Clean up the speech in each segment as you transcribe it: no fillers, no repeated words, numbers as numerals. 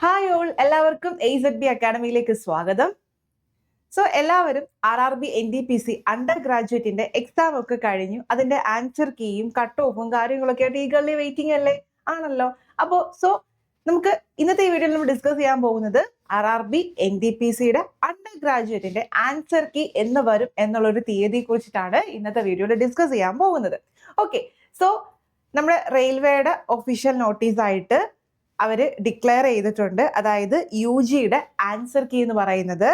Hi all, എല്ലാവർക്കും AZB അക്കാഡമിയിലേക്ക് സ്വാഗതം. So എല്ലാവരും RRB NTPC അണ്ടർ ഗ്രാജുവേറ്റിന്റെ എക്സാം ഒക്കെ കഴിഞ്ഞു. അതിന്റെ ആൻസർ കീയും കട്ട് ഓഫും കാര്യങ്ങളൊക്കെ ആയിട്ട് ഈഗർലി വെയിറ്റിംഗ് അല്ലേ? ആണല്ലോ. അപ്പോൾ നമുക്ക് ഇന്നത്തെ ഈ വീഡിയോയിൽ നമ്മൾ ഡിസ്കസ് ചെയ്യാൻ പോകുന്നത് RRB NTPCയുടെ അണ്ടർ ഗ്രാജുവേറ്റിന്റെ ആൻസർ കീ എന്ന് വരും എന്നുള്ളൊരു തീയതിയെ കുറിച്ചിട്ടാണ് ഇന്നത്തെ വീഡിയോയിൽ ഡിസ്കസ് ചെയ്യാൻ പോകുന്നത്. ഓക്കെ, സോ നമ്മുടെ റെയിൽവേയുടെ ഒഫീഷ്യൽ നോട്ടീസ് ആയിട്ട് അവർ ഡിക്ലെയർ ചെയ്തിട്ടുണ്ട്. അതായത് UGയുടെ ആൻസർ കീ എന്ന് പറയുന്നത്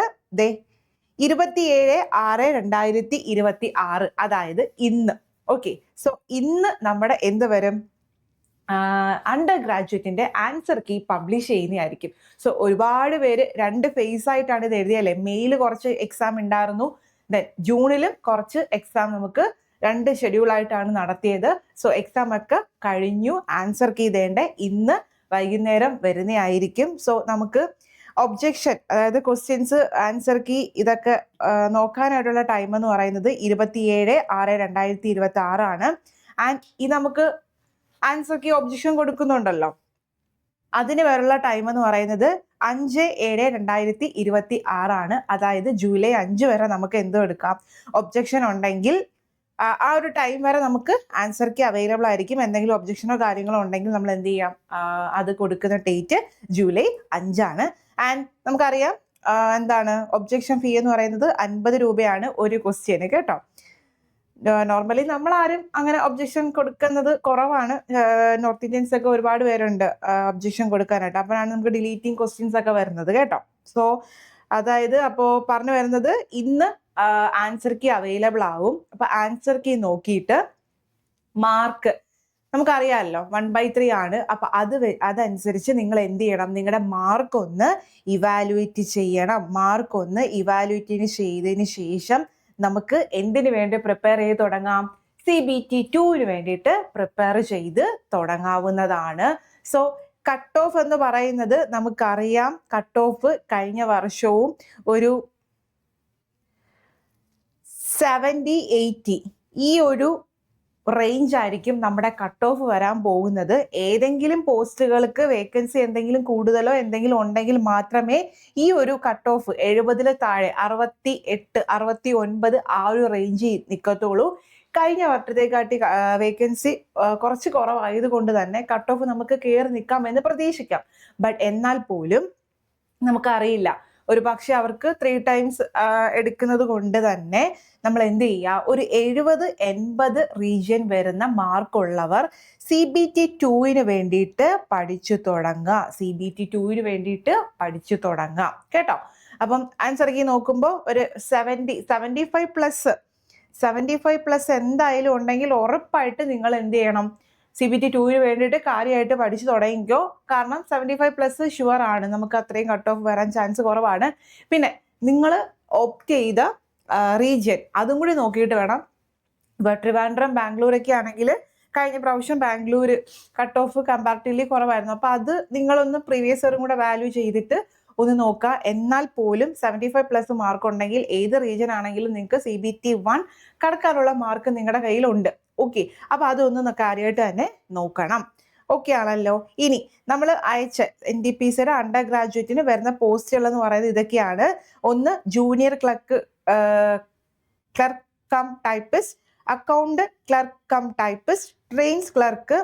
27/6/2026, അതായത് ഇന്ന്. ഓക്കെ, സോ ഇന്ന് നമ്മുടെ എന്ത് വരും, അണ്ടർ ഗ്രാജുവേറ്റിന്റെ ആൻസർ കീ പബ്ലിഷ് ചെയ്യുന്നതായിരിക്കും. സോ ഒരുപാട് പേര് 2 ഫേസ് ആയിട്ടാണ് ഇത് എഴുതിയല്ലേ. മെയിൽ കുറച്ച് എക്സാം ഉണ്ടായിരുന്നു, ദെൻ ജൂണിലും കുറച്ച് എക്സാം നമുക്ക് 2 ഷെഡ്യൂളായിട്ടാണ് നടത്തിയത്. സോ എക്സാം ഒക്കെ കഴിഞ്ഞു. ആൻസർ കീ ഇതേണ്ട ഇന്ന് വൈകുന്നേരം വരുന്നതായിരിക്കും. സോ നമുക്ക് ഒബ്ജെക്ഷൻ, അതായത് ക്വസ്റ്റ്യൻസ്, ആൻസർ കീ ഇതൊക്കെ നോക്കാനായിട്ടുള്ള ടൈം എന്ന് പറയുന്നത് 27/6/2026 ആണ്. ആൻഡ് ഈ നമുക്ക് ആൻസർ കീ ഒബ്ജെക്ഷൻ കൊടുക്കുന്നുണ്ടല്ലോ, അതിന് വരെയുള്ള ടൈം എന്ന് പറയുന്നത് 5/7/2026 ആണ്. അതായത് ജൂലൈ 5 വരെ നമുക്ക് എന്തും എടുക്കാം. ഒബ്ജെക്ഷൻ ഉണ്ടെങ്കിൽ ആ ഒരു ടൈം വരെ നമുക്ക് ആൻസർ കീ അവൈലബിൾ ആയിരിക്കും. എന്തെങ്കിലും ഒബ്ജെക്ഷനോ കാര്യങ്ങളോ ഉണ്ടെങ്കിൽ നമ്മൾ എന്ത് ചെയ്യാം, അത് കൊടുക്കുന്ന ഡേറ്റ് ജൂലൈ 5 ആണ്. ആൻഡ് നമുക്കറിയാം എന്താണ് ഒബ്ജെക്ഷൻ ഫീ എന്ന് പറയുന്നത് 50 രൂപയാണ് ഒരു ക്വസ്റ്റ്യന്, കേട്ടോ. നോർമലി നമ്മൾ ആരും അങ്ങനെ ഒബ്ജെക്ഷൻ കൊടുക്കുന്നത് കുറവാണ്. നോർത്ത് ഇന്ത്യൻസ് ഒക്കെ ഒരുപാട് പേരുണ്ട് ഒബ്ജെക്ഷൻ കൊടുക്കാനായിട്ട്. അപ്പോഴാണ് നമുക്ക് ഡിലീറ്റിംഗ് ക്വസ്റ്റ്യൻസ് ഒക്കെ വരുന്നത്, കേട്ടോ. സോ അതായത് അപ്പോൾ പറഞ്ഞു വരുന്നത് ഇന്ന് ആൻസർ കീ അവൈലബിൾ ആവും. അപ്പൊ ആൻസർ കീ നോക്കിയിട്ട് മാർക്ക് നമുക്കറിയാമല്ലോ 1/3 ആണ്. അപ്പൊ അതനുസരിച്ച് നിങ്ങൾ എന്ത് ചെയ്യണം, നിങ്ങളുടെ മാർക്ക് ഒന്ന് ഇവാലുവേറ്റ് ചെയ്യണം. മാർക്ക് ഒന്ന് ഇവാലുവേറ്റ് ചെയ്തതിന് ശേഷം നമുക്ക് എന്തിനു വേണ്ടി പ്രിപ്പയർ ചെയ്ത് തുടങ്ങാം, CBT 2-ന് വേണ്ടിയിട്ട് പ്രിപ്പയർ ചെയ്ത് തുടങ്ങാവുന്നതാണ്. സോ കട്ട് ഓഫ് എന്ന് പറയുന്നത് നമുക്കറിയാം, കട്ട് ഓഫ് കഴിഞ്ഞ വർഷവും ഒരു 70-80 ഈ ഒരു റേഞ്ച് ആയിരിക്കും നമ്മുടെ കട്ട് ഓഫ് വരാൻ പോകുന്നത്. ഏതെങ്കിലും പോസ്റ്റുകൾക്ക് വേക്കൻസി എന്തെങ്കിലും കൂടുതലോ എന്തെങ്കിലും ഉണ്ടെങ്കിൽ മാത്രമേ ഈ ഒരു കട്ട് ഓഫ് 70-ൽ താഴെ 68, 69 ആ ഒരു റേഞ്ചിൽ നിൽക്കത്തുള്ളൂ. കഴിഞ്ഞ വർഷത്തെക്കാട്ടി വേക്കൻസി കുറച്ച് കുറവായതുകൊണ്ട് തന്നെ കട്ട് ഓഫ് നമുക്ക് കയറി നിൽക്കാമെന്ന് പ്രതീക്ഷിക്കാം. ബട്ട് എന്നാൽ പോലും നമുക്കറിയില്ല, ഒരു പക്ഷെ അവർക്ക് 3 times എടുക്കുന്നത് കൊണ്ട് തന്നെ നമ്മൾ എന്ത് ചെയ്യുക, ഒരു 70-80 റീജിയൻ വരുന്ന മാർക്കുള്ളവർ CBT 2-ന് വേണ്ടിയിട്ട് പഠിച്ചു തുടങ്ങുക. CBT 2-ന് വേണ്ടിയിട്ട് പഠിച്ചു തുടങ്ങാം, കേട്ടോ. അപ്പം ആൻസർ കീ നോക്കുമ്പോൾ ഒരു 75+ എന്തായാലും ഉണ്ടെങ്കിൽ ഉറപ്പായിട്ട് നിങ്ങൾ എന്ത് ചെയ്യണം, CBT 2-ന് വേണ്ടിയിട്ട് കാര്യമായിട്ട് പഠിച്ചു തുടങ്ങിക്കോ. കാരണം 75+ ഷുവർ ആണ്, നമുക്ക് അത്രയും കട്ട് ഓഫ് വരാൻ ചാൻസ് കുറവാണ്. പിന്നെ നിങ്ങൾ ഓപ്റ്റ് ചെയ്ത റീജിയൻ അതും കൂടി നോക്കിയിട്ട് വേണം. ഇപ്പോൾ ട്രിവാൻഡ്രം, ബാംഗ്ലൂരൊക്കെ ആണെങ്കിൽ കഴിഞ്ഞ പ്രാവശ്യം ബാംഗ്ലൂർ കട്ട് ഓഫ് കമ്പാരിറ്റീവ്ലി കുറവായിരുന്നു. അപ്പോൾ അത് നിങ്ങളൊന്ന് പ്രീവിയസ് ഇയറും കൂടെ വാല്യൂ ചെയ്തിട്ട് ഒന്ന് നോക്കുക. എന്നാൽ പോലും 75+ മാർക്ക് ഉണ്ടെങ്കിൽ ഏത് റീജിയൻ ആണെങ്കിലും നിങ്ങൾക്ക് CBT 1 കടക്കാനുള്ള മാർക്ക് നിങ്ങളുടെ കയ്യിലുണ്ട്. ഓക്കെ, അപ്പോൾ അതൊന്ന് കാര്യമായിട്ട് തന്നെ നോക്കണം. ഓക്കെ ആണല്ലോ. ഇനി നമ്മൾ അയച്ച NTPCയുടെ അണ്ടർ ഗ്രാജുവേറ്റിന് വരുന്ന പോസ്റ്റുകൾ എന്ന് പറയുന്നത് ഇതൊക്കെയാണ്. ഒന്ന് junior clerk cum typist, account clerk cum typist, trains clerk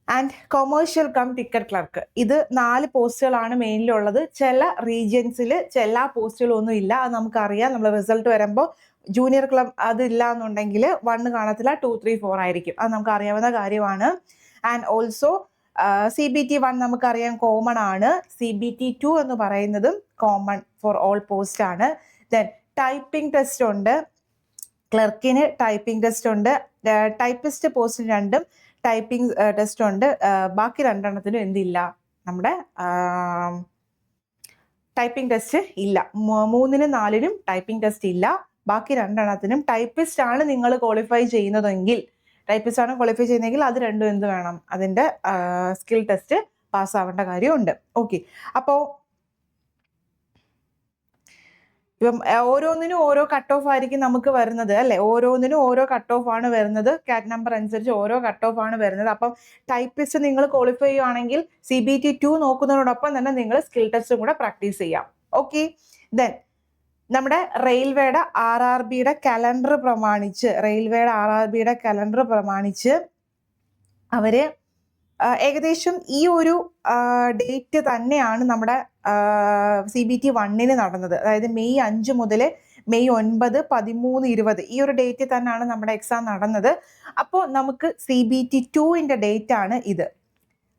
and commercial cum ticket clerk. ഇത് 4 പോസ്റ്റുകളാണ് മെയിനിലുള്ളത്. ചില റീജിയൻസിൽ ചില പോസ്റ്റുകളൊന്നും ഇല്ല, അത് നമുക്കറിയാം. നമ്മൾ റിസൾട്ട് വരുമ്പോൾ ജൂനിയർ ക്ലബ് അതില്ല എന്നുണ്ടെങ്കിൽ 1 കാണത്തില്ല, 2, 3, 4 ആയിരിക്കും. അത് നമുക്ക് അറിയാവുന്ന കാര്യമാണ്. ആൻഡ് ഓൾസോ CBT 1 നമുക്കറിയാം കോമൺ ആണ്. CBT 2 എന്ന് പറയുന്നതും കോമൺ ഫോർ ഓൾ പോസ്റ്റ് ആണ്. ദെൻ ടൈപ്പിംഗ് ടെസ്റ്റ് ഉണ്ട്, ക്ലർക്കിന് ടൈപ്പിംഗ് ടെസ്റ്റ് ഉണ്ട്. ടൈപ്പിസ്റ്റ് പോസ്റ്റിന് 2 ടൈപ്പിംഗ് ടെസ്റ്റ് ഉണ്ട്. ബാക്കി 2 എന്തില്ല, നമ്മുടെ ടൈപ്പിംഗ് ടെസ്റ്റ് ഇല്ല. 3-നും 4-നും ടൈപ്പിംഗ് ടെസ്റ്റ് ഇല്ല. ബാക്കി 2 ടൈപ്പിസ്റ്റ് ആണ് നിങ്ങൾ ക്വാളിഫൈ ചെയ്യുന്നതെങ്കിൽ, ടൈപ്പിസ്റ്റ് ആണ് ക്വാളിഫൈ ചെയ്യുന്നതെങ്കിൽ അത് 2 എന്ത് വേണം, അതിൻ്റെ സ്കിൽ ടെസ്റ്റ് പാസ്സാവേണ്ട കാര്യമുണ്ട്. ഓക്കെ, അപ്പോൾ ഇപ്പം ഓരോന്നിനും ഓരോ കട്ട് ഓഫ് ആയിരിക്കും നമുക്ക് വരുന്നത് അല്ലേ, ഓരോന്നിനും ഓരോ കട്ട് ഓഫ് ആണ് വരുന്നത്, കാറ്റ് നമ്പർ അനുസരിച്ച് ഓരോ കട്ട് ഓഫ് ആണ് വരുന്നത്. അപ്പം ടൈപ്പിസ്റ്റ് നിങ്ങൾ ക്വാളിഫൈ ചെയ്യുവാണെങ്കിൽ CBT2 നോക്കുന്നതിനോടൊപ്പം തന്നെ നിങ്ങൾ സ്കിൽ ടെസ്റ്റും കൂടെ പ്രാക്ടീസ് ചെയ്യാം. ഓക്കെ, ദെൻ നമ്മുടെ റെയിൽവേയുടെ RRBയുടെ കലണ്ടർ പ്രമാണിച്ച് അവര് ഏകദേശം ഈ ഒരു ഡേറ്റ് തന്നെയാണ് നമ്മുടെ CBT1 നടന്നത്. അതായത് മെയ് 5 മുതൽ മെയ് 9, 13, 20 ഈ ഒരു ഡേറ്റ് തന്നെയാണ് നമ്മുടെ എക്സാം നടന്നത്. അപ്പോൾ നമുക്ക് CBT2ന്റെ ഡേറ്റ് ആണ് ഇത്.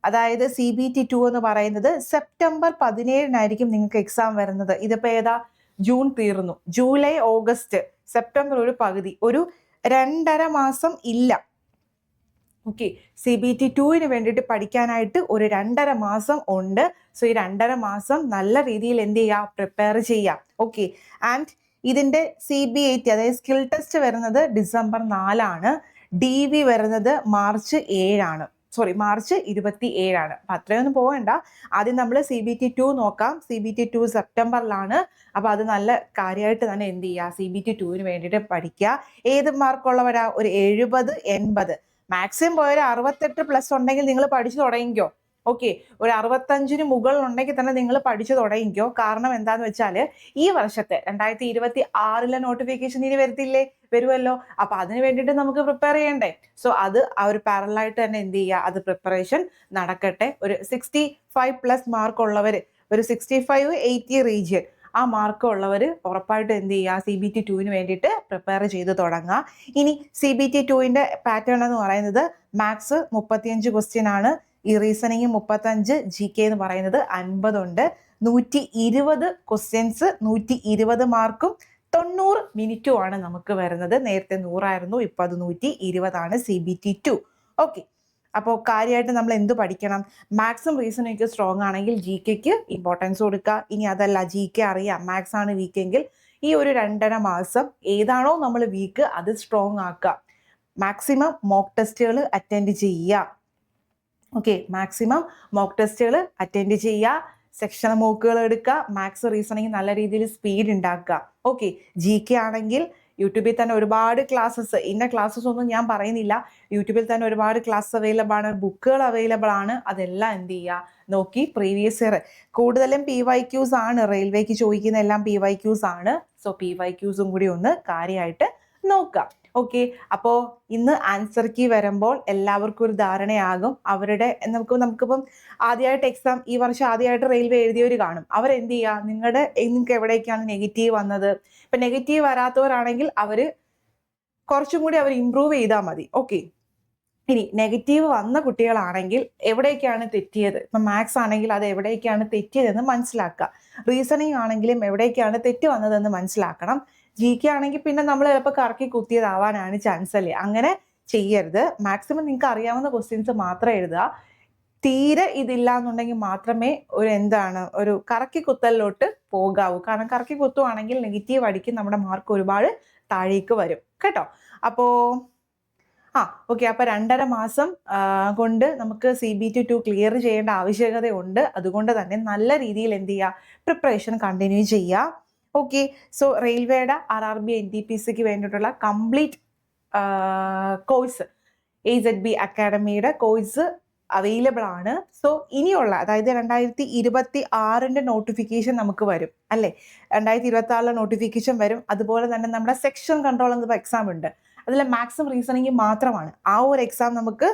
അതായത് CBT2 എന്ന് പറയുന്നത് സെപ്റ്റംബർ 17 നിങ്ങൾക്ക് എക്സാം വരുന്നത്. ഇതിപ്പോൾ ഏതാ, ജൂൺ തീർന്നു, ജൂലൈ, ഓഗസ്റ്റ്, സെപ്റ്റംബർ ഒരു പകുതി, ഒരു 2.5 മാസം ഇല്ല. ഓക്കെ, CBT2ന് വേണ്ടിയിട്ട് പഠിക്കാനായിട്ട് ഒരു 2.5 മാസം ഉണ്ട്. സോ ഈ 2.5 മാസം നല്ല രീതിയിൽ എന്ത് ചെയ്യുക, പ്രിപ്പയർ ചെയ്യാം. ഓക്കെ, ആൻഡ് ഇതിൻ്റെ CBAT അതായത് സ്കിൽ ടെസ്റ്റ് വരുന്നത് ഡിസംബർ 4 DV വരുന്നത് മാർച്ച് 27 അപ്പം അത്രയൊന്നും പോകണ്ട. ആദ്യം നമ്മൾ CBT2 നോക്കാം. CBT2 സെപ്റ്റംബറിലാണ്. അപ്പോൾ അത് നല്ല കാര്യമായിട്ട് തന്നെ എന്ത് ചെയ്യുക, CBT2ന് വേണ്ടിയിട്ട് പഠിക്കുക. ഏത് മാർക്കുള്ളവരാ, ഒരു 70, 80, മാക്സിമം പോയൊരു 68+ ഉണ്ടെങ്കിൽ നിങ്ങൾ പഠിച്ചു തുടങ്ങിക്കോ. ഓക്കെ, ഒരു 65-ന് മുകളിലുണ്ടെങ്കിൽ തന്നെ നിങ്ങൾ പഠിച്ചു തുടങ്ങിക്കോ. കാരണം എന്താന്ന് വെച്ചാൽ ഈ വർഷത്തെ 2026 നോട്ടിഫിക്കേഷൻ ഇനി വരുമല്ലോ. അപ്പൊ അതിന് വേണ്ടിയിട്ട് നമുക്ക് പ്രിപ്പയർ ചെയ്യണ്ടേ. സോ അത് ആ ഒരു പാരലായിട്ട് തന്നെ എന്ത് ചെയ്യുക, അത് പ്രിപ്പറേഷൻ നടക്കട്ടെ. ഒരു 65+ മാർക്ക് ഉള്ളവർ, ഒരു 65, 80 റീജിയൻ ആ മാർക്ക് ഉള്ളവർ ഉറപ്പായിട്ട് എന്ത് ചെയ്യുക, CBT2ന് വേണ്ടിയിട്ട് പ്രിപ്പയർ ചെയ്ത് തുടങ്ങുക. ഇനി CBT2ന്റെ പാറ്റേൺ എന്ന് പറയുന്നത് മാത്സ് 35 ക്വസ്റ്റ്യൻ ആണ്, ഈ റീസണിങ് 35, GK എന്ന് പറയുന്നത് 50 ഉണ്ട്. 120 ക്വസ്റ്റ്യൻസ്, 120 മാർക്കും 90 മിനിറ്റുമാണ് നമുക്ക് വരുന്നത്. നേരത്തെ 100 ആയിരുന്നു, ഇപ്പം അത് 120 CBT2. ഓക്കെ, അപ്പോൾ കാര്യമായിട്ട് നമ്മൾ എന്ത് പഠിക്കണം, മാത്സും റീസണിങ് സ്ട്രോങ് ആണെങ്കിൽ GKക്ക് ഇമ്പോർട്ടൻസ് കൊടുക്കുക. ഇനി അതല്ല, GK അറിയാം, മാത്സ് ആണ് വീക്കെങ്കിൽ ഈ ഒരു 2.5 മാസം ഏതാണോ നമ്മൾ വീക്ക് അത് സ്ട്രോങ് ആക്കുക. മാക്സിമം മോക്ക് ടെസ്റ്റുകൾ അറ്റൻഡ് ചെയ്യുക. ഓക്കെ, മാക്സിമം മോക്ക് ടെസ്റ്റുകൾ അറ്റൻഡ് ചെയ്യുക, സെക്ഷൻ മോക്കുകൾ എടുക്കുക, മാത്സ് റീസണിങ് നല്ല രീതിയിൽ സ്പീഡ് ഉണ്ടാക്കുക. ഓക്കെ, GK ആണെങ്കിൽ യൂട്യൂബിൽ തന്നെ ഒരുപാട് ക്ലാസ്സസ്, ഇന്ന ക്ലാസ്സസ് ഒന്നും ഞാൻ പറയുന്നില്ല, യൂട്യൂബിൽ തന്നെ ഒരുപാട് ക്ലാസ് അവൈലബിൾ ആണ്, ബുക്കുകൾ അവൈലബിൾ ആണ്. അതെല്ലാം എന്ത് ചെയ്യുക, നോക്കി പ്രീവിയസ് ഇയർ കൂടുതലും PYQs ആണ്, റെയിൽവേക്ക് ചോദിക്കുന്ന എല്ലാം PYQs ആണ്. സോ PYQസും കൂടി ഒന്ന് കാര്യമായിട്ട് നോക്കാം. ഓക്കെ, അപ്പോൾ ഇന്ന് ആൻസർ കീ വരുമ്പോൾ എല്ലാവർക്കും ഒരു ധാരണയാകും. അവരുടെ നമുക്കിപ്പം ആദ്യമായിട്ട് എക്സാം ഈ വർഷം ആദ്യമായിട്ട് റെയിൽവേ എഴുതിയവർ കാണും. അവരെന്ത് ചെയ്യുക, നിങ്ങൾക്ക് എവിടേക്കാണ് നെഗറ്റീവ് വന്നത്. ഇപ്പം നെഗറ്റീവ് വരാത്തവരാണെങ്കിൽ അവർ കുറച്ചും കൂടി അവർ ഇമ്പ്രൂവ് ചെയ്താൽ മതി. ഓക്കെ, ഇനി നെഗറ്റീവ് വന്ന കുട്ടികളാണെങ്കിൽ എവിടേക്കാണ് തെറ്റിയത്, ഇപ്പം മാത്സ് ആണെങ്കിൽ അത് എവിടേക്കാണ് തെറ്റിയതെന്ന് മനസ്സിലാക്കുക. റീസണിങ് ആണെങ്കിലും എവിടേക്കാണ് തെറ്റ് വന്നതെന്ന് മനസ്സിലാക്കണം. GK ആണെങ്കിൽ പിന്നെ നമ്മൾ ചിലപ്പോൾ കറക്കി കുത്തിയതാവാനാണ് ചാൻസ് അല്ലേ. അങ്ങനെ ചെയ്യരുത്. മാക്സിമം നിങ്ങൾക്ക് അറിയാവുന്ന ക്വസ്റ്റ്യൻസ് മാത്രം എഴുതുക. തീരെ ഇതില്ല എന്നുണ്ടെങ്കിൽ മാത്രമേ ഒരു കറക്കി കുത്തലിലോട്ട് പോകാവൂ. കാരണം കറക്കി കുത്തുവാണെങ്കിൽ നെഗറ്റീവ് അടിക്കും, നമ്മുടെ മാർക്ക് ഒരുപാട് താഴേക്ക് വരും കേട്ടോ. അപ്പോൾ ഓക്കെ, അപ്പോൾ 2.5 മാസം കൊണ്ട് നമുക്ക് CBT2 ക്ലിയർ ചെയ്യേണ്ട ആവശ്യകതയുണ്ട്. അതുകൊണ്ട് തന്നെ നല്ല രീതിയിൽ എന്ത് ചെയ്യുക, പ്രിപ്പറേഷൻ കണ്ടിന്യൂ ചെയ്യുക. ഓക്കെ, സോ റെയിൽവേയുടെ RRB NTPCക്ക് വേണ്ടിയിട്ടുള്ള കംപ്ലീറ്റ് കോഴ്സ് AZB അക്കാഡമിയുടെ കോഴ്സ് അവൈലബിൾ ആണ്. സോ ഇനിയുള്ള, അതായത് 2026 നോട്ടിഫിക്കേഷൻ നമുക്ക് വരും അല്ലേ, 2026 നോട്ടിഫിക്കേഷൻ വരും. അതുപോലെ തന്നെ നമ്മുടെ സെക്ഷൻ കൺട്രോൾ എന്ന എക്സാം ഉണ്ട്, അതിൽ മാത്സും റീസണിങ് മാത്രമാണ്. ആ ഒരു എക്സാം നമുക്ക്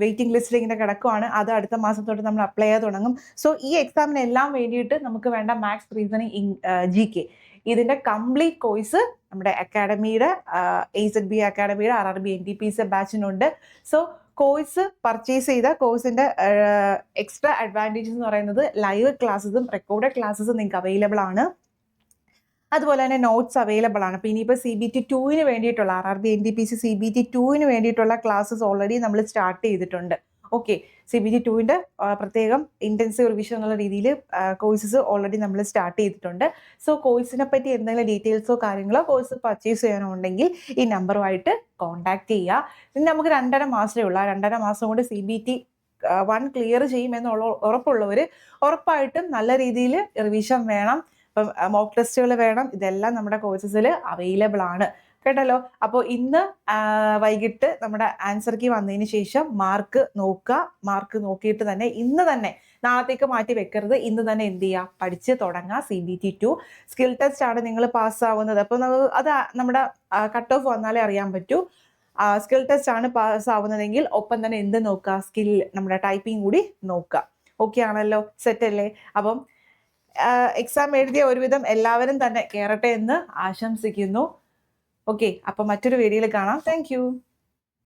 വെയിറ്റിംഗ് ലിസ്റ്റിൽ ഇങ്ങനെ കിടക്കുവാണ്. അത് അടുത്ത മാസം തൊട്ട് നമ്മൾ അപ്ലൈ ചെയ്യാൻ തുടങ്ങും. സോ ഈ എക്സാമിനെല്ലാം വേണ്ടിയിട്ട് നമുക്ക് വേണ്ട മാത്സ്, റീസണിങ്, GK ഇതിൻ്റെ കംപ്ലീറ്റ് കോഴ്സ് നമ്മുടെ അക്കാഡമിയുടെ AZB അക്കാഡമിയുടെ RRB NTPC ബാച്ചിനുണ്ട്. സോ കോഴ്സ് പർച്ചേസ് ചെയ്ത കോഴ്സിൻ്റെ എക്സ്ട്രാ അഡ്വാൻറ്റേജസ് എന്ന് പറയുന്നത് ലൈവ് ക്ലാസ്സസും റെക്കോർഡഡ് ക്ലാസ്സസും നിങ്ങൾക്ക് അവൈലബിൾ ആണ്. അതുപോലെ തന്നെ നോട്ട്സ് അവൈലബിൾ ആണ്. അപ്പോൾ ഇനിയിപ്പോൾ CBT2ന് വേണ്ടിയിട്ടുള്ള RRB NTPC CBT2ന് വേണ്ടിയിട്ടുള്ള ക്ലാസ്സസ് ഓൾറെഡി നമ്മൾ സ്റ്റാർട്ട് ചെയ്തിട്ടുണ്ട്. ഓക്കെ, CBT2ൻ്റെ പ്രത്യേകം ഇൻറ്റൻസീവ് റിവിഷൻ എന്നുള്ള രീതിയിൽ കോഴ്സസ് ഓൾറെഡി നമ്മൾ സ്റ്റാർട്ട് ചെയ്തിട്ടുണ്ട്. സോ കോഴ്സിനെ പറ്റി എന്തെങ്കിലും ഡീറ്റെയിൽസോ കാര്യങ്ങളോ കോഴ്സ് പർച്ചേസ് ചെയ്യാനോ ഉണ്ടെങ്കിൽ ഈ നമ്പറുമായിട്ട് കോൺടാക്ട് ചെയ്യുക. ഇനി നമുക്ക് 2.5 മാസമേ ഉള്ളൂ. ആ 2.5 മാസം കൊണ്ട് CBT 1 ക്ലിയർ ചെയ്യുമെന്നുള്ള ഉറപ്പുള്ളവർ ഉറപ്പായിട്ടും നല്ല രീതിയിൽ റിവിഷൻ വേണം. ഇപ്പം മോക്ക് ടെസ്റ്റുകൾ വേണം. ഇതെല്ലാം നമ്മുടെ കോഴ്സസിൽ അവൈലബിൾ ആണ് കേട്ടല്ലോ. അപ്പോൾ ഇന്ന് വൈകിട്ട് നമ്മുടെ ആൻസർ കീ വന്നതിന് ശേഷം മാർക്ക് നോക്കുക. മാർക്ക് നോക്കിയിട്ട് തന്നെ ഇന്ന് തന്നെ, നാളത്തേക്ക് മാറ്റി വെക്കരുത്, ഇന്ന് തന്നെ എന്ത് ചെയ്യുക, പഠിച്ച് തുടങ്ങുക. CBT 2 സ്കിൽ ടെസ്റ്റ് ആണ് നിങ്ങൾ പാസ്സാവുന്നത്. അപ്പോൾ അത് നമ്മുടെ കട്ട് ഓഫ് വന്നാലേ അറിയാൻ പറ്റൂ. സ്കിൽ ടെസ്റ്റ് ആണ് പാസ്സാവുന്നതെങ്കിൽ ഒപ്പം തന്നെ എന്ത് നോക്കുക, സ്കിൽ നമ്മുടെ ടൈപ്പിംഗ് കൂടി നോക്കുക. ഓക്കെ ആണല്ലോ, സെറ്റ് അല്ലേ? അപ്പം എക്സാം എഴുതിയ ഒരുവിധം എല്ലാവരും തന്നെ കയറട്ടെ എന്ന് ആശംസിക്കുന്നു. ഓക്കെ, അപ്പം മറ്റൊരു വീഡിയോയിൽ കാണാം. താങ്ക്